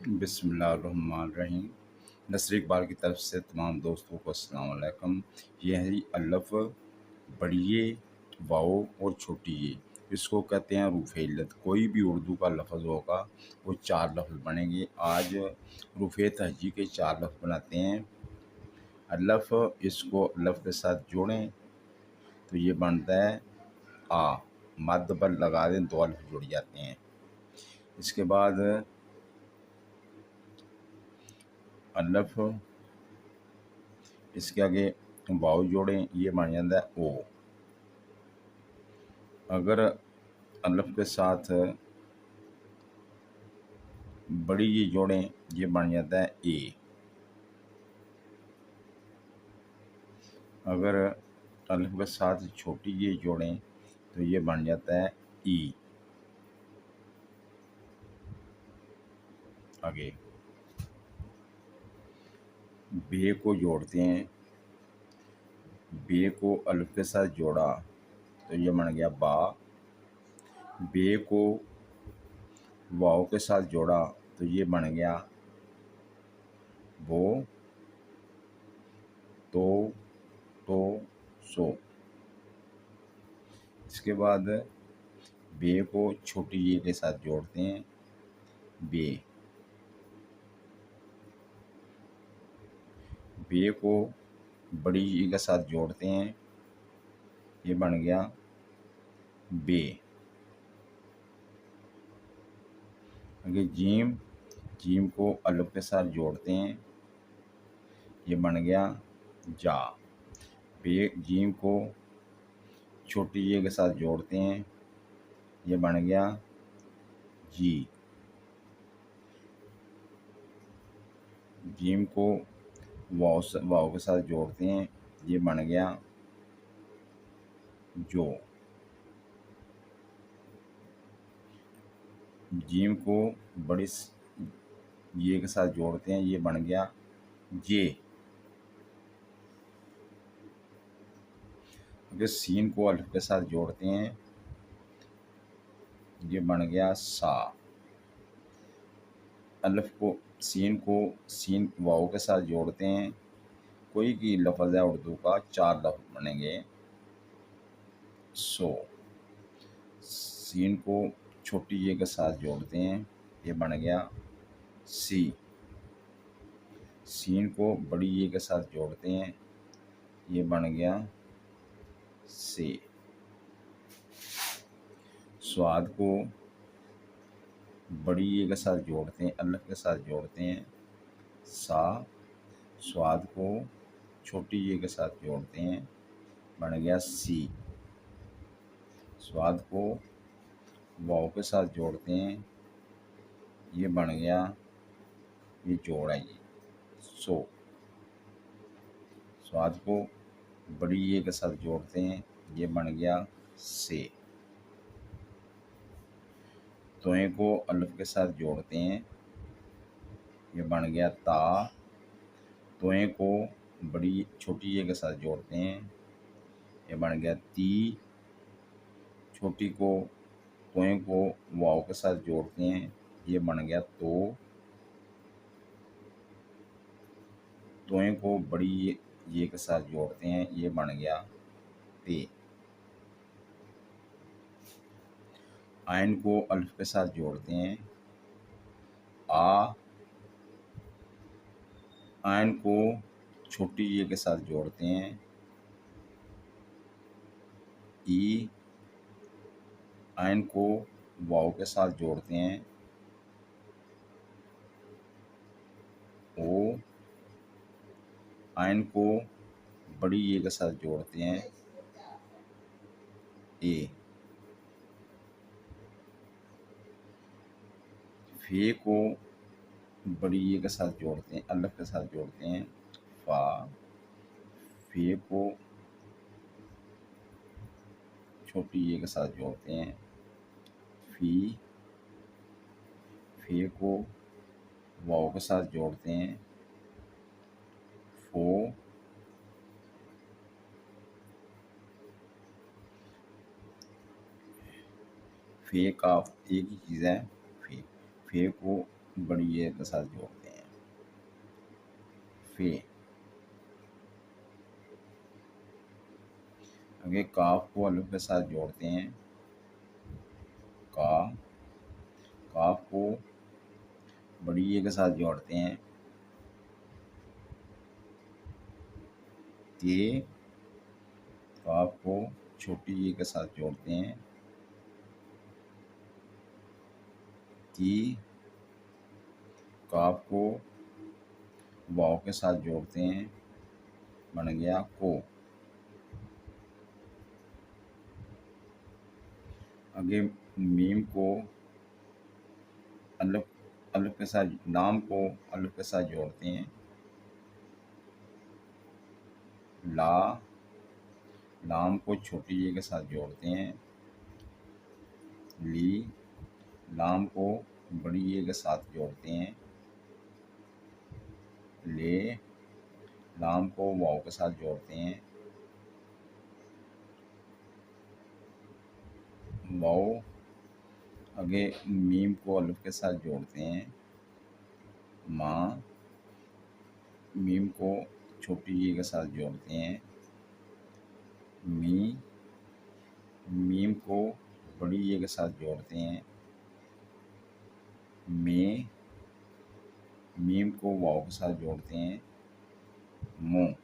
बिस्मिल्लाहिर्रहमानिर्रहीम। नसर इकबाल की तरफ से तमाम दोस्तों को अस्सलाम वालेकुम। यह है अलफ़ बड़ी ये वाओ और छोटी ये, इसको कहते हैं रूफ़े इल्लत। कोई भी उर्दू का लफ्ज़ होगा वो चार लफ्ज़ बनेंगे। आज रूफ़े तहजी के चार लफ्ज़ बनाते हैं। अलफ़, इसको अलफ़ के साथ जोड़ें तो ये बनता है आ। मद पर लगा दें दो अल्फ़ जुड़ जाते हैं। इसके बाद अलफ़, इसके आगे वाव जोड़ें, ये बन जाता है ओ। अगर अलफ़ के साथ बड़ी ये जोड़ें, ये बन जाता है ए। अगर अलफ़ के साथ छोटी ये जोड़ें तो ये बन जाता है ई। आगे बे को जोड़ते हैं। बे को अलफ़ के साथ जोड़ा तो ये बन गया बा। बे को वाव के साथ जोड़ा तो ये बन गया बो, तो, सो। इसके बाद बे को छोटी ये के साथ जोड़ते हैं, बे। बे को बड़ी ई के साथ जोड़ते हैं, ये बन गया बे। आगे जीम, जीम को अलफ़ के साथ जोड़ते हैं, ये बन गया जा। बे जीम को छोटी ये के साथ जोड़ते हैं, ये बन गया जी। जीम को वाव के साथ जोड़ते हैं, ये बन गया जो। जीम को बड़ी ये के साथ जोड़ते हैं, ये बन गया जे। अगर सीन को अल्फ के साथ जोड़ते हैं, ये बन गया सा। अल्फ को सीन वाव के साथ जोड़ते हैं, कोई भी लफ्ज़ है उर्दू का चार लफ्ज़ बनेंगे। सो। सीन को छोटी ये के साथ जोड़ते हैं, ये बन गया सी। सीन को बड़ी ये के साथ जोड़ते हैं, ये बन गया से। स्वाद को बड़ी ये के साथ जोड़ते हैं, अल्फ के साथ जोड़ते हैं, सा। स्वाद को छोटी ये के साथ जोड़ते हैं, बन गया सी। स्वाद को वाव के साथ जोड़ते हैं, ये बन गया, ये जोड़ है ये सो। स्वाद को बड़ी ये के साथ जोड़ते हैं, ये बन गया से। तोए को अल्फ के साथ जोड़ते हैं, ये बन गया ता। तोए को बड़ी छोटी ये के साथ जोड़ते हैं, ये बन गया ती। छोटी को तोए को वाव के साथ जोड़ते हैं, ये बन गया तो। तोए को बड़ी ये के साथ जोड़ते हैं, ये बन गया ते। आयन को अल्फ के साथ जोड़ते हैं, आ। आयन को छोटी ये के साथ जोड़ते हैं, ई। आयन को वाव के साथ जोड़ते हैं, ओ। आयन को बड़ी ये के साथ जोड़ते हैं, ए। फे को बड़ी ये के साथ जोड़ते हैं, अल्फ के साथ जोड़ते हैं, फा। फे को छोटी ये के साथ जोड़ते हैं, फी। फे को वाव के साथ जोड़ते हैं, फो। फे का एक ही चीज़ है, फे। फे को बड़ी ये के साथ जोड़ते हैं। फे। आगे काफ को अलिफ के साथ जोड़ते हैं। का। काफ को बड़ी ये के साथ जोड़ते हैं। ते। काफ को छोटी ये के साथ जोड़ते हैं। ती। काफ को वाव के साथ जोड़ते हैं, बन गया को। आगे मीम को अलिफ अलिफ के साथ, लाम को अलिफ के साथ जोड़ते हैं। ला। लाम को छोटी ये के साथ जोड़ते हैं। ली। लाम को बड़ी ये के साथ जोड़ते हैं। ले। लाम को वाव के साथ जोड़ते हैं। वाव। आगे मीम को अलिफ के साथ जोड़ते हैं। माँ। मीम को छोटी ये के साथ जोड़ते हैं। मी। मीम को बड़ी ये के साथ जोड़ते हैं। में। मीम को वाव के साथ जोड़ते हैं। मो।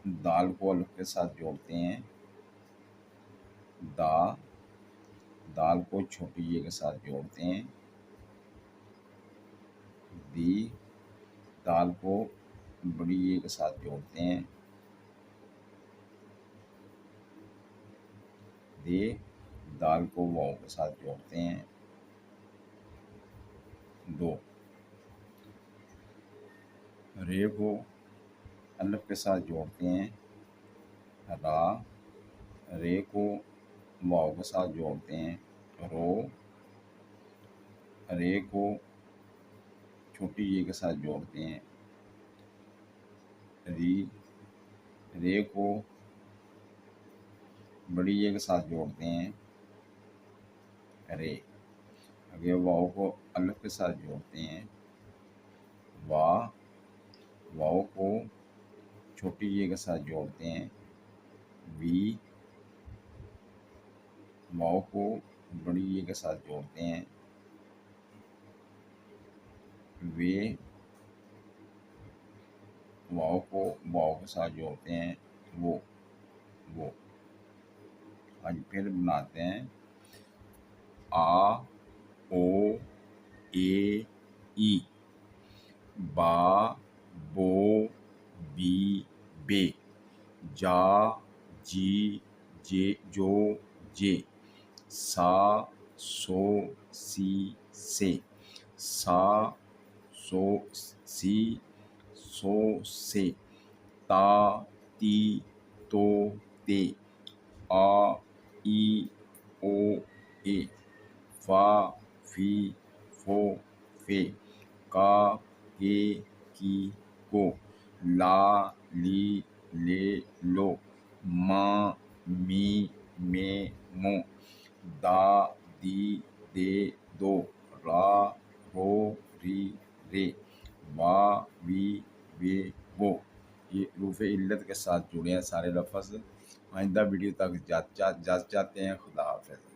दाल को अलिफ के साथ जोड़ते हैं। दा। दाल को छोटी ये के साथ जोड़ते हैं। दी। दाल को बड़ी ये के साथ जोड़ते हैं। दे। दाल को वाव के साथ जोड़ते हैं। दो। रे को अलिफ के साथ जोड़ते हैं। रा। रे को वाव के साथ जोड़ते हैं। रो। रे को छोटी ये के साथ जोड़ते हैं। री। रे को बड़ी ये के साथ जोड़ते हैं। रे। आगे वाव को अलिफ के साथ जोड़ते हैं। वाह। वाव को छोटी ये के साथ जोड़ते हैं। वी। वाव को बड़ी ये के साथ जोड़ते हैं। वे। वाव को वाव के साथ जोड़ते हैं। वो। आज फिर बनाते हैं। आ। ओ। ए। ई। बा। बो। बी। बे। जा। जी। जे। जो। जे। सा। सो। सी। से। सा। सो। सी। सो। से। ता। ती। तो। ते। आ। ई। ओ। ए। फा। फी। फो। फे। का। के। की। को। ला। ली। ले। लो। मा। मी। मे। मो। दा। दी। दे। दो। रा। रो। री। रे। वा। वी। वे। वो। ये रूफ़ इल्लत के साथ जुड़े हैं सारे लफ्ज़। आइंदा वीडियो तक जाते हैं। खुदा हाफ़िज़।